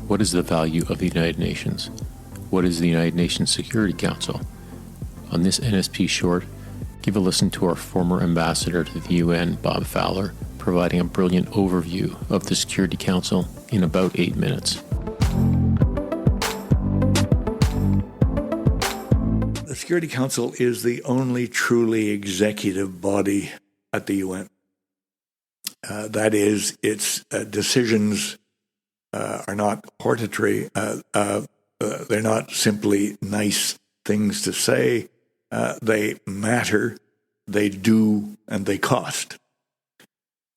What is the value of the United Nations? What is the United Nations Security Council? On this NSP Short, give a listen to our former ambassador to the UN, Bob Fowler, providing a brilliant overview of the Security Council in about 8 minutes. The Security Council is the only truly executive body at the UN. That is, its decisions are not hortatory. They're not simply nice things to say. They matter, they do, and they cost.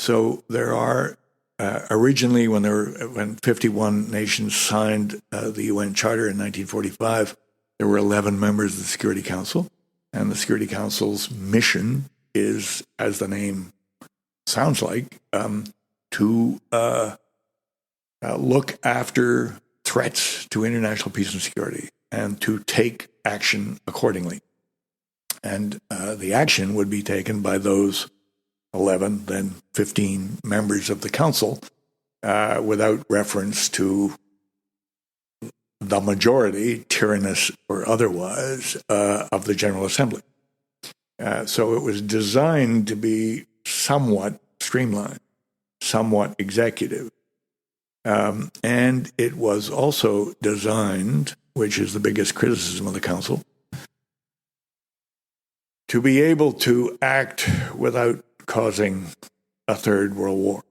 So there are, originally when 51 nations signed the UN Charter in 1945, there were 11 members of the Security Council, and the Security Council's mission is, as the name sounds like, to look after threats to international peace and security and to take action accordingly. And the action would be taken by those 11, then 15 members of the Council without reference to the majority, tyrannous or otherwise, of the General Assembly. So it was designed to be somewhat streamlined, somewhat executive. And it was also designed, which is the biggest criticism of the Council, to be able to act without causing a third world war.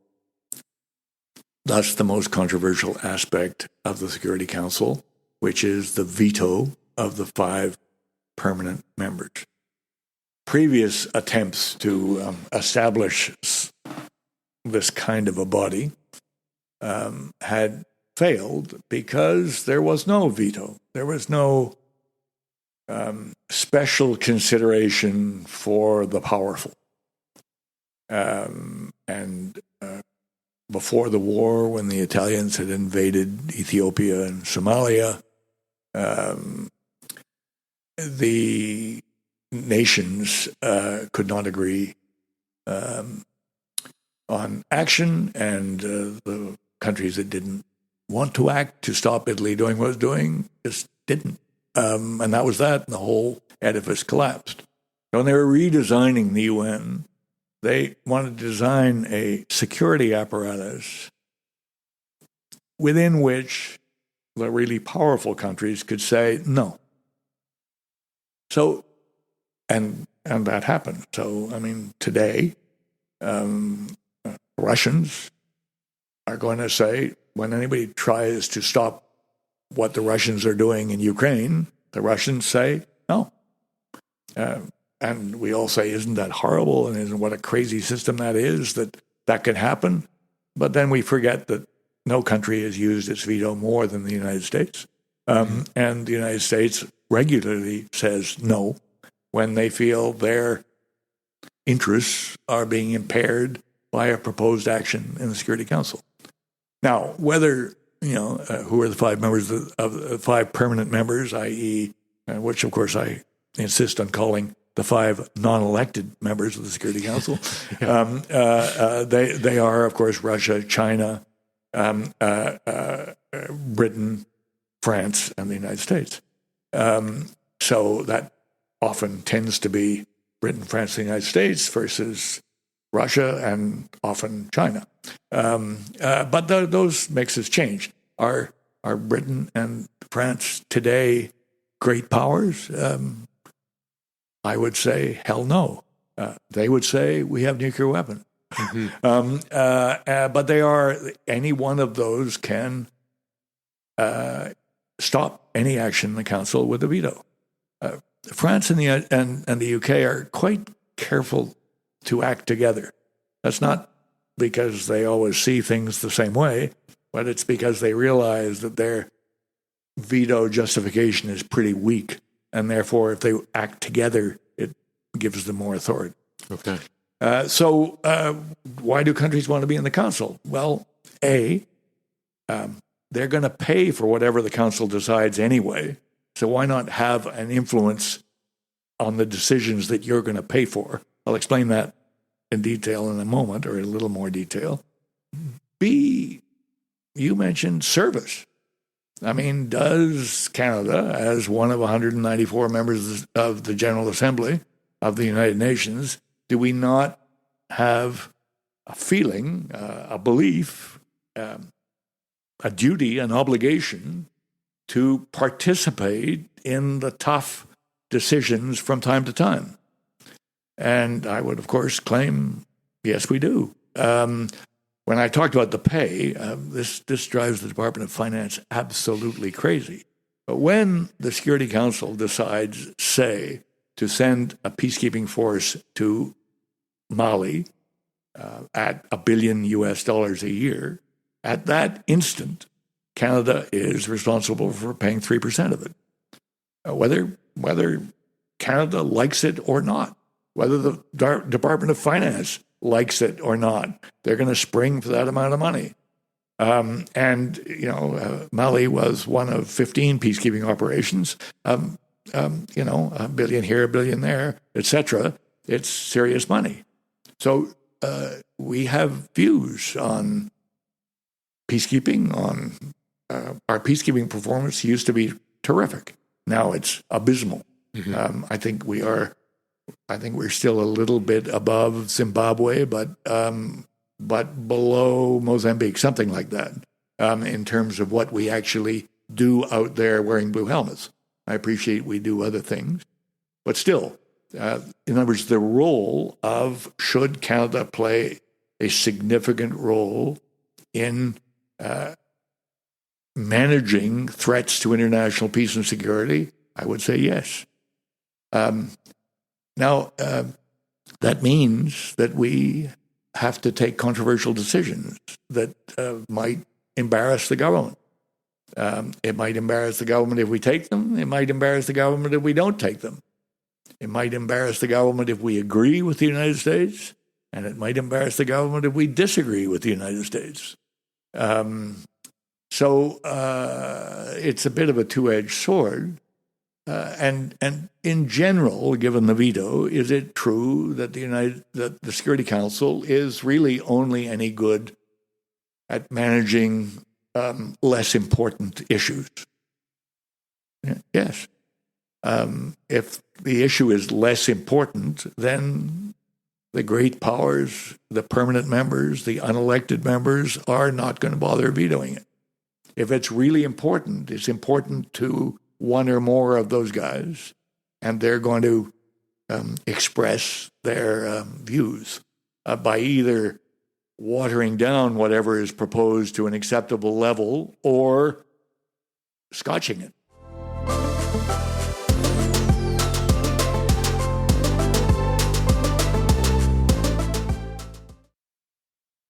Thus, the most controversial aspect of the Security Council, which is the veto of the 5 permanent members. Previous attempts to establish this kind of a body had failed because there was no veto. There was no special consideration for the powerful. And before the war, when the Italians had invaded Ethiopia and Somalia, the nations could not agree on action, and the countries that didn't want to act to stop Italy doing what it was doing just didn't. And that was that, and the whole edifice collapsed. So when they were redesigning the UN, they wanted to design a security apparatus within which the really powerful countries could say no. So, and that happened. So, I mean, today, Russians are going to say, when anybody tries to stop what the Russians are doing in Ukraine, the Russians say no. And we all say, isn't that horrible? And isn't what a crazy system that is, that could happen? But then we forget that no country has used its veto more than the United States. And the United States regularly says no when they feel their interests are being impaired by a proposed action in the Security Council. Now, whether, who are the 5 members of the 5 permanent members, i.e., which of course I insist on calling the 5 non-elected members of the Security Council. They are, of course, Russia, China, Britain, France, and the United States. So that often tends to be Britain, France, and the United States versus Russia and often China. But those mixes change. Are Britain and France today great powers? I would say, hell no. They would say, we have nuclear weapons. But they are, any one of those can stop any action in the Council with a veto. France and the UK are quite careful to act together. That's not because they always see things the same way, but it's because they realize that their veto justification is pretty weak. And therefore, if they act together, it gives them more authority. Okay. So why do countries want to be in the Council? Well, they're going to pay for whatever the Council decides anyway. So why not have an influence on the decisions that you're going to pay for? I'll explain that in detail in a moment, or in a little more detail. B, you mentioned service. I mean, does Canada, as one of 194 members of the General Assembly of the United Nations, do we not have a feeling, a belief, a duty, an obligation to participate in the tough decisions from time to time? And I would, of course, claim, yes, we do. When I talked about the pay, this drives the Department of Finance absolutely crazy. But when the Security Council decides, say, to send a peacekeeping force to Mali at $1 billion a year, at that instant, Canada is responsible for paying 3% of it. Whether Canada likes it or not, whether the Department of Finance likes it or not, they're going to spring for that amount of money. Mali was one of 15 peacekeeping operations. $1 billion here, $1 billion there, etc. It's serious money. So we have views on peacekeeping. On our peacekeeping performance used to be terrific. Now it's abysmal. Mm-hmm. I think we're still a little bit above Zimbabwe, but below Mozambique, something like that, in terms of what we actually do out there wearing blue helmets. I appreciate we do other things, but still, in other words, the role of, should Canada play a significant role in managing threats to international peace and security, I would say yes. Now, that means that we have to take controversial decisions that might embarrass the government. It might embarrass the government if we take them. It might embarrass the government if we don't take them. It might embarrass the government if we agree with the United States, and it might embarrass the government if we disagree with the United States. So it's a bit of a two-edged sword. And in general, given the veto, is it true that the Security Council is really only any good at managing less important issues? Yes. If the issue is less important, then the great powers, the permanent members, the unelected members are not going to bother vetoing it. If it's really important, it's important to one or more of those guys, and they're going to express their views by either watering down whatever is proposed to an acceptable level or scotching it.